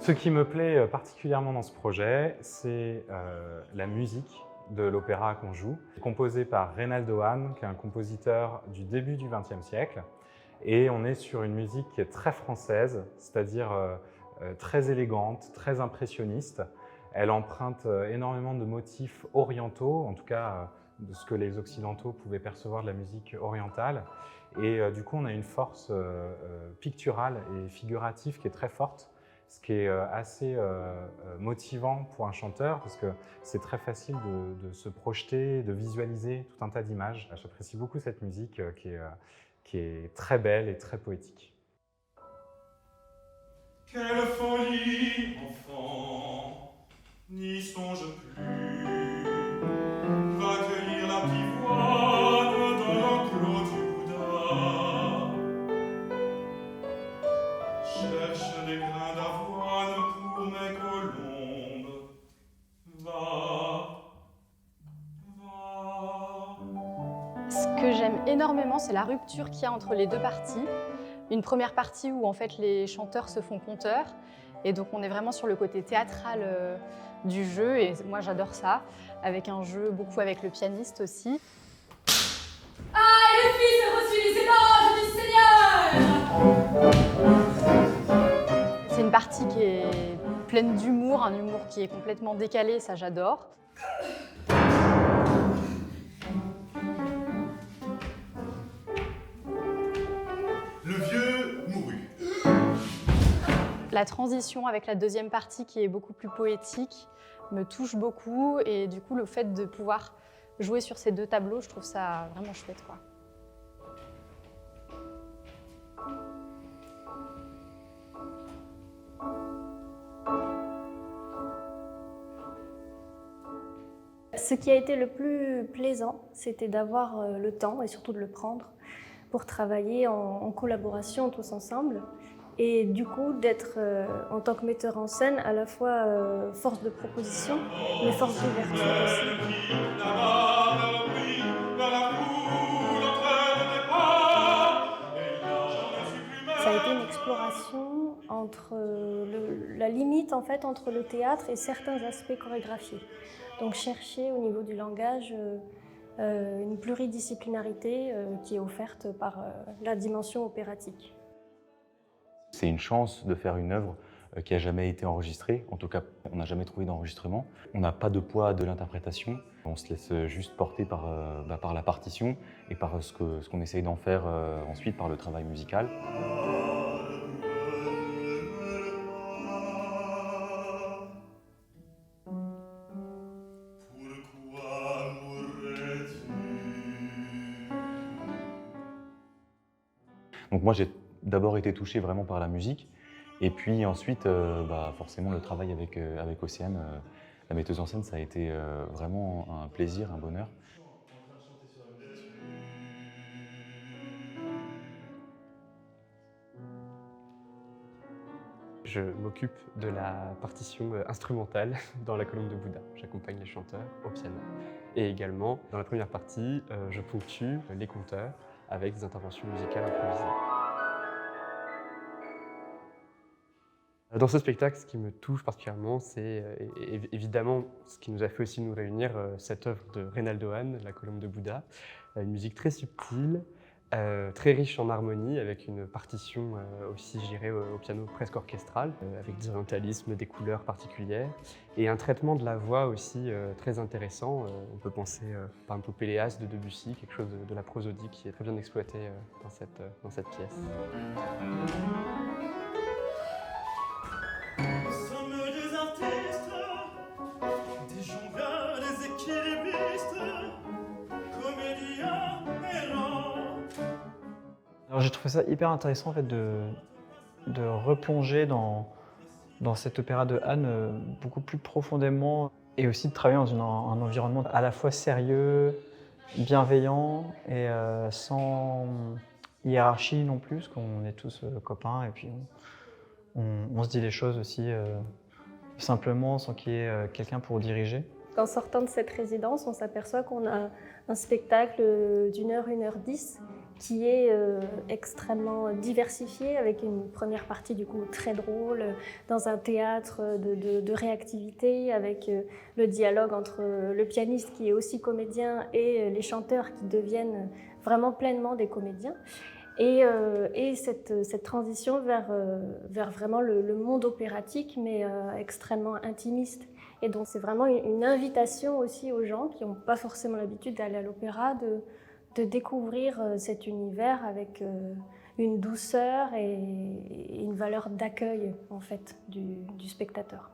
Ce qui me plaît particulièrement dans ce projet, c'est la musique de l'opéra qu'on joue, composée par Reynaldo Hahn, qui est un compositeur du début du XXe siècle. Et on est sur une musique qui est très française, c'est-à-dire très élégante, très impressionniste. Elle emprunte énormément de motifs orientaux, en tout cas de ce que les Occidentaux pouvaient percevoir de la musique orientale. Et du coup, on a une force picturale et figurative qui est très forte, ce qui est assez motivant pour un chanteur parce que c'est très facile de se projeter, de visualiser tout un tas d'images. J'apprécie beaucoup cette musique qui est très belle et très poétique. Quelle folie, enfant, n'y songe plus. Va cueillir la pivoine dans l'enclos du Bouddha. Cherche des grains d'avoine pour mes colombes. Va, va. Ce que j'aime énormément, c'est la rupture qu'il y a entre les deux parties. Une première partie où en fait les chanteurs se font conteurs et donc on est vraiment sur le côté théâtral du jeu et moi j'adore ça, avec un jeu beaucoup avec le pianiste aussi. Ah, et le Fils a reçu les éloges du Seigneur! C'est une partie qui est pleine d'humour, un humour qui est complètement décalé, ça j'adore. Le vieux mourut. La transition avec la deuxième partie qui est beaucoup plus poétique me touche beaucoup et du coup le fait de pouvoir jouer sur ces deux tableaux, je trouve ça vraiment chouette, quoi. Ce qui a été le plus plaisant, c'était d'avoir le temps et surtout de le prendre pour travailler en collaboration tous ensemble et du coup d'être en tant que metteur en scène à la fois force de proposition mais force d'ouverture aussi. Ça a été une exploration entre la limite en fait entre le théâtre et certains aspects chorégraphiés. Donc chercher au niveau du langage une pluridisciplinarité qui est offerte par la dimension opératique. C'est une chance de faire une œuvre qui n'a jamais été enregistrée. En tout cas, on n'a jamais trouvé d'enregistrement. On n'a pas de poids de l'interprétation. On se laisse juste porter par la partition et par ce qu'on essaye d'en faire ensuite par le travail musical. Donc moi, j'ai d'abord été touché vraiment par la musique, et puis ensuite, forcément, le travail avec Océane, la metteuse en scène, ça a été vraiment un plaisir, un bonheur. Je m'occupe de la partition instrumentale dans la colombe de Bouddha. J'accompagne les chanteurs au piano. Et également, dans la première partie, je ponctue les conteurs avec des interventions musicales improvisées. Dans ce spectacle, ce qui me touche particulièrement, c'est évidemment ce qui nous a fait aussi nous réunir, cette œuvre de Reynaldo Hahn, La colombe de Bouddha. Une musique très subtile, très riche en harmonie, avec une partition aussi, je dirais, au piano presque orchestrale, avec des orientalismes, des couleurs particulières, et un traitement de la voix aussi très intéressant. On peut penser par exemple au Péléas de Debussy, quelque chose de la prosodie qui est très bien exploité dans cette pièce. Sommes des artistes, des jongleurs, des équilibristes, comédiens errants. Alors j'ai trouvé ça hyper intéressant en fait, de replonger dans cet opéra de Hahn beaucoup plus profondément et aussi de travailler dans un environnement à la fois sérieux, bienveillant et sans hiérarchie non plus, parce qu'on est tous copains et puis on se dit les choses aussi simplement sans qu'il y ait quelqu'un pour diriger. En sortant de cette résidence, on s'aperçoit qu'on a un spectacle d'1 heure, 1 heure 10 qui est extrêmement diversifiée, avec une première partie du coup très drôle, dans un théâtre de réactivité, avec le dialogue entre le pianiste qui est aussi comédien et les chanteurs qui deviennent vraiment pleinement des comédiens. Et cette transition vers vraiment le monde opératique, mais extrêmement intimiste. Et donc c'est vraiment une invitation aussi aux gens qui n'ont pas forcément l'habitude d'aller à l'opéra, de découvrir cet univers avec une douceur et une valeur d'accueil en fait du spectateur.